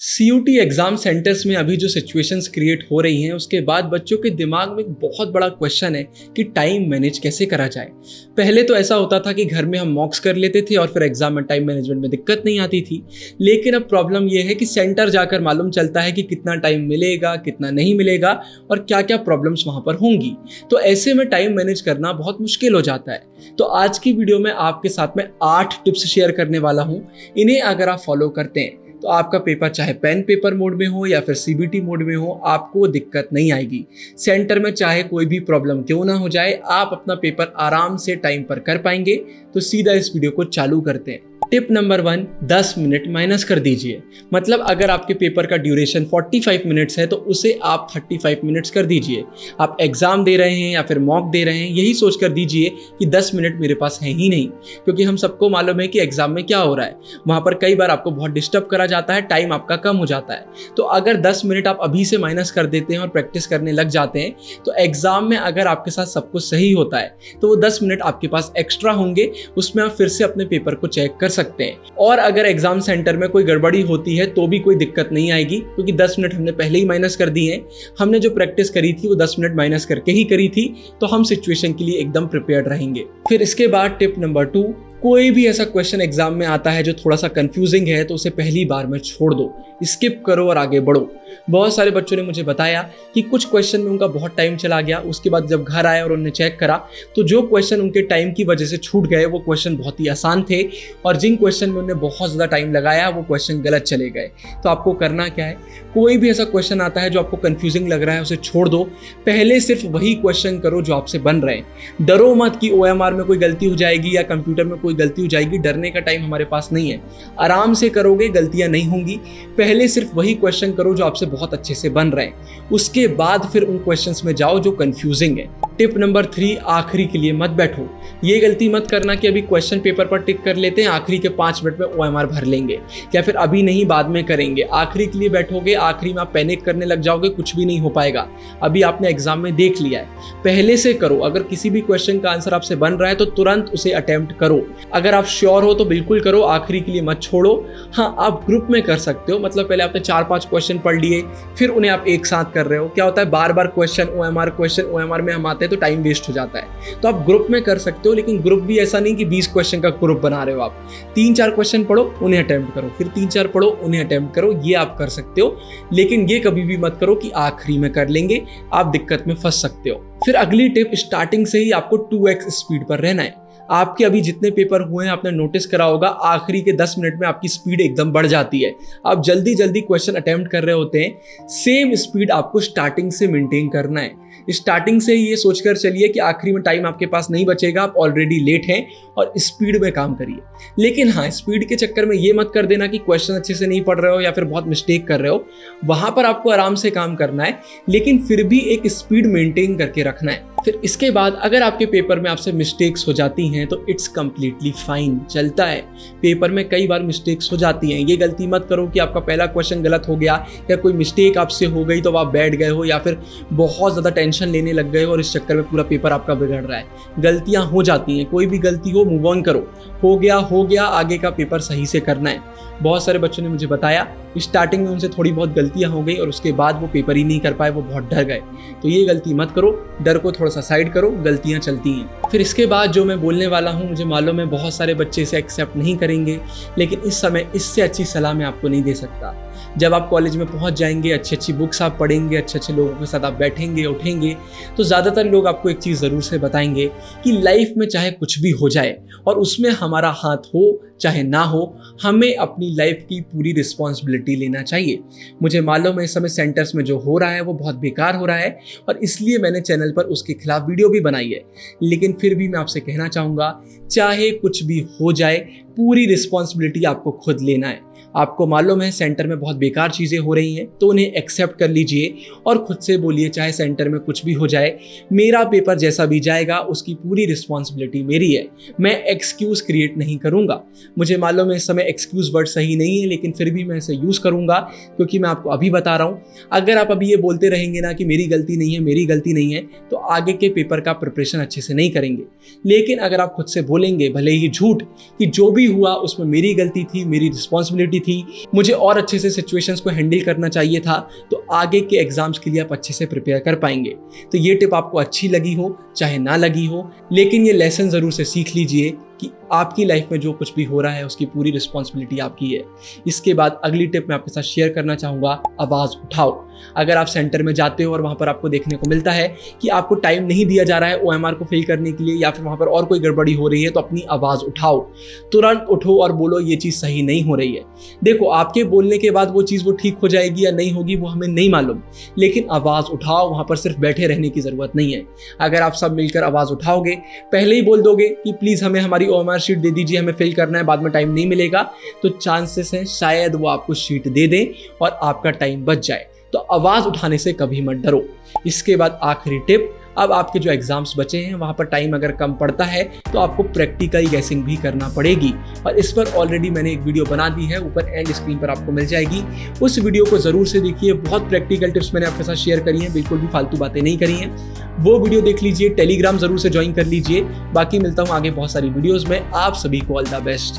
CUT exam centres में अभी जो सिचुएशंस क्रिएट हो रही हैं उसके बाद बच्चों के दिमाग में एक बहुत बड़ा क्वेश्चन है कि टाइम मैनेज कैसे करा जाए। पहले तो ऐसा होता था कि घर में हम मॉक्स कर लेते थे और फिर एग्जाम में टाइम मैनेजमेंट में दिक्कत नहीं आती थी, लेकिन अब प्रॉब्लम यह है कि सेंटर जाकर मालूम चलता है कि कितना टाइम मिलेगा, कितना नहीं मिलेगा और क्या क्या प्रॉब्लम्स वहाँ पर होंगी। तो ऐसे में टाइम मैनेज करना बहुत मुश्किल हो जाता है। तो आज की वीडियो में आपके साथ में 8 टिप्स शेयर करने वाला हूँ। इन्हें अगर आप फॉलो करते हैं तो आपका पेपर चाहे पेन पेपर मोड में हो या फिर सीबीटी मोड में हो, आपको दिक्कत नहीं आएगी। सेंटर में चाहे कोई भी प्रॉब्लम क्यों ना हो जाए, आप अपना पेपर आराम से टाइम पर कर पाएंगे। तो सीधा इस वीडियो को चालू करते हैं। टिप नंबर 1, 10 मिनट माइनस कर दीजिए। मतलब अगर आपके पेपर का ड्यूरेशन 45 मिनट्स है तो उसे आप 35 मिनट्स कर दीजिए। आप एग्जाम दे रहे हैं या फिर मॉक दे रहे हैं, यही सोच कर दीजिए कि 10 मिनट मेरे पास है ही नहीं, क्योंकि हम सबको मालूम है कि एग्जाम में क्या हो रहा है। वहाँ पर कई बार आपको बहुत डिस्टर्ब करा जाता है, टाइम आपका कम हो जाता है। तो अगर 10 मिनट आप अभी से माइनस कर देते हैं और प्रैक्टिस करने लग जाते हैं तो एग्जाम में अगर आपके साथ सब कुछ सही होता है तो वो 10 मिनट आपके पास एक्स्ट्रा होंगे, उसमें आप फिर से अपने पेपर को चेक कर सकते हैं। और अगर एग्जाम सेंटर में कोई गड़बड़ी होती है तो भी कोई दिक्कत नहीं आएगी, क्योंकि 10 मिनट हमने पहले ही माइनस कर दिए हैं। हमने जो प्रैक्टिस करी थी वो 10 मिनट माइनस करके ही करी थी, तो हम सिचुएशन के लिए एकदम प्रिपेयर्ड रहेंगे। फिर इसके बाद टिप नंबर 2, कोई भी ऐसा क्वेश्चन एग्जाम में आता है जो थोड़ा सा कंफ्यूजिंग है तो उसे पहली बार में छोड़ दो, स्किप करो और आगे बढ़ो। बहुत सारे बच्चों ने मुझे बताया कि कुछ क्वेश्चन में उनका बहुत टाइम चला गया, उसके बाद जब घर आए और उन्होंने चेक करा तो जो क्वेश्चन उनके टाइम की वजह से छूट गए वो क्वेश्चन बहुत ही आसान थे, और जिन क्वेश्चन में उन्होंने बहुत ज़्यादा टाइम लगाया वो क्वेश्चन गलत चले गए। तो आपको करना क्या है, कोई भी ऐसा क्वेश्चन आता है जो आपको कंफ्यूजिंग लग रहा है उसे छोड़ दो, पहले सिर्फ वही क्वेश्चन करो जो आपसे बन रहे हैं। डरो मत कि OMR में कोई गलती हो जाएगी या कंप्यूटर में कोई गलती हो जाएगी, डरने का टाइम हमारे पास नहीं है। आराम से करोगे, गलतियां नहीं होंगी। पहले सिर्फ वही क्वेश्चन करो जो आपसे बहुत अच्छे से बन रहे हैं, उसके बाद फिर उन क्वेश्चंस में जाओ जो कंफ्यूजिंग है। टिप नंबर 3, आखिरी के लिए मत बैठो। ये गलती मत करना कि अभी क्वेश्चन पेपर पर टिक कर लेते हैं, आखिरी के 5 मिनट में OMR भर लेंगे, या फिर अभी नहीं बाद में करेंगे। आखिरी के लिए बैठोगे, आखिरी में आप पैनिक करने लग जाओगे, कुछ भी नहीं हो पाएगा। अभी आपने एग्जाम में देख लिया है, पहले से करो। अगर किसी भी क्वेश्चन का आंसर आपसे बन रहा है तो तुरंत उसे अटेम्प्ट करो। अगर आप श्योर हो तो बिल्कुल करो, आखिरी के लिए मत छोड़ो। हाँ, आप ग्रुप में कर सकते हो, मतलब पहले आपने 4-5 क्वेश्चन पढ़ लिए, फिर उन्हें आप एक साथ कर रहे हो। क्या होता है, बार बार क्वेश्चन OMR में हम आते हैं तो टाइम वेस्ट हो जाता है। तो आप ग्रुप में कर सकते हो, लेकिन ग्रुप भी ऐसा नहीं कि 20 क्वेश्चन का ग्रुप बना रहे हो। आप 3-4 क्वेश्चन पढ़ो, उन्हें अटेम्प्ट करो, फिर 3-4 पढ़ो, उन्हें अटेम्प्ट करो। ये आप कर सकते हो, लेकिन ये कभी भी मत करो कि आखिरी में कर लेंगे, आप दिक्कत में फंस सकते हो। फिर अगली टिप, स्टार्टिंग से ही आपको 2x स्पीड पर रहना है। आपके अभी जितने पेपर हुए हैं आपने नोटिस करा होगा, आखिरी के 10 मिनट में आपकी स्पीड एकदम बढ़ जाती है। आप जल्दी जल्दी क्वेश्चन अटेम्प्ट कर रहे होते हैं। सेम स्पीड आपको स्टार्टिंग से मेंटेन करना है। स्टार्टिंग से ये सोचकर चलिए कि आखिरी में टाइम आपके पास नहीं बचेगा, आप ऑलरेडी लेट हैं, और स्पीड में काम करिए। लेकिन हाँ, स्पीड के चक्कर में ये मत कर देना कि क्वेश्चन अच्छे से नहीं पढ़ रहे हो या फिर बहुत मिस्टेक कर रहे हो। वहां पर आपको आराम से काम करना है, लेकिन फिर भी एक स्पीड मेंटेन करके रखना है। फिर इसके बाद अगर आपके पेपर में आपसे मिस्टेक्स हो जाती हैं तो इट्स कंप्लीटली फाइन, चलता है। पेपर में कई बार मिस्टेक्स हो जाती हैं। ये गलती मत करो कि आपका पहला क्वेश्चन गलत हो गया या कोई मिस्टेक आपसे हो गई तो आप बैठ गए हो या फिर बहुत ज़्यादा टेंशन लेने लग गए हो और इस चक्कर में पूरा पेपर आपका बिगड़ रहा है। गलतियाँ हो जाती हैं, कोई भी गलती हो मूव ऑन करो। हो गया, आगे का पेपर सही से करना है। बहुत सारे बच्चों ने मुझे बताया स्टार्टिंग में उनसे थोड़ी बहुत गलतियां हो गई और उसके बाद वो पेपर ही नहीं कर पाए, वो बहुत डर गए। तो ये गलती मत करो, डर को थोड़ा सा साइड करो, गलतियां चलती हैं। फिर इसके बाद जो मैं बोलने वाला हूँ, मुझे मालूम है बहुत सारे बच्चे इसे एक्सेप्ट नहीं करेंगे, लेकिन इस समय इससे अच्छी सलाह मैं आपको नहीं दे सकता। जब आप कॉलेज में पहुंच जाएंगे, अच्छी अच्छी बुक्स आप पढ़ेंगे, अच्छे अच्छे लोगों के साथ आप बैठेंगे उठेंगे, तो ज़्यादातर लोग आपको एक चीज़ ज़रूर से बताएंगे कि लाइफ में चाहे कुछ भी हो जाए और उसमें हमारा हाथ हो चाहे ना हो, हमें अपनी लाइफ की पूरी रिस्पॉन्सिबिलिटी लेना चाहिए। मुझे मालूम है इस समय सेंटर्स में जो हो रहा है वो बहुत बेकार हो रहा है, और इसलिए मैंने चैनल पर उसके खिलाफ वीडियो भी बनाई है। लेकिन फिर भी मैं आपसे कहना चाहूँगा, चाहे कुछ भी हो जाए, पूरी रिस्पॉन्सिबिलिटी आपको खुद लेना है। आपको मालूम है सेंटर में बहुत बेकार चीज़ें हो रही हैं, तो उन्हें एक्सेप्ट कर लीजिए और खुद से बोलिए, चाहे सेंटर में कुछ भी हो जाए, मेरा पेपर जैसा भी जाएगा उसकी पूरी रिस्पॉन्सिबिलिटी मेरी है। मैं एक्सक्यूज़ क्रिएट नहीं करूँगा। मुझे मालूम है इस समय एक्सक्यूज़ वर्ड सही नहीं है, लेकिन फिर भी मैं इसे यूज़ करूँगा, क्योंकि मैं आपको अभी बता रहा हूँ। अगर आप अभी ये बोलते रहेंगे ना कि मेरी गलती नहीं है, मेरी गलती नहीं है, तो आगे के पेपर का प्रिपरेशन अच्छे से नहीं करेंगे। लेकिन अगर आप खुद से बोलेंगे, भले ही झूठ, कि जो भी हुआ उसमें मेरी गलती थी, मेरी रिस्पॉन्सिबिलिटी थी, मुझे और अच्छे से सिचुएशंस को हैंडल करना चाहिए था, तो आगे के एग्जाम्स के लिए आप अच्छे से प्रिपेयर कर पाएंगे। तो ये टिप आपको अच्छी लगी हो चाहे ना लगी हो, लेकिन ये लेसन ज़रूर से सीख लीजिए कि आपकी लाइफ में जो कुछ भी हो रहा है उसकी पूरी रिस्पॉन्सिबिलिटी आपकी है। इसके बाद अगली टिप मैं आपके साथ शेयर करना चाहूँगा, आवाज़ उठाओ। अगर आप सेंटर में जाते हो और वहाँ पर आपको देखने को मिलता है कि आपको टाइम नहीं दिया जा रहा है OMR को फिल करने के लिए, या फिर वहाँ पर और कोई गड़बड़ी हो रही है, तो अपनी आवाज़ उठाओ, तुरंत उठो और बोलो ये चीज़ सही नहीं हो रही है। देखो, आपके बोलने के बाद वो चीज़ वो ठीक हो जाएगी या नहीं होगी वो हमें नहीं मालूम, लेकिन आवाज़ उठाओ। वहाँ पर सिर्फ बैठे रहने की ज़रूरत नहीं है। अगर आप सब मिलकर आवाज़ उठाओगे, पहले ही बोल दोगे कि प्लीज़ हमें हमारी OMR शीट दे दीजिए, हमें फिल करना है, बाद में टाइम नहीं मिलेगा, तो चांसेस हैं शायद वो आपको शीट दे दें और आपका टाइम बच जाए। तो आवाज़ उठाने से कभी मत डरो। इसके बाद आखिरी टिप, अब आपके जो एग्जाम्स बचे हैं वहाँ पर टाइम अगर कम पड़ता है तो आपको प्रैक्टिकल गैसिंग भी करना पड़ेगी, और इस पर ऑलरेडी मैंने एक वीडियो बना दी है, ऊपर एंड स्क्रीन पर आपको मिल जाएगी। उस वीडियो को ज़रूर से देखिए, बहुत प्रैक्टिकल टिप्स मैंने आपके साथ शेयर करी हैं, बिल्कुल भी फालतू बातें नहीं करी हैं। वो वीडियो देख लीजिए, टेलीग्राम ज़रूर से ज्वाइन कर लीजिए। बाकी मिलता हूँ आगे बहुत सारी वीडियोज़ में। आप सभी को ऑल द बेस्ट।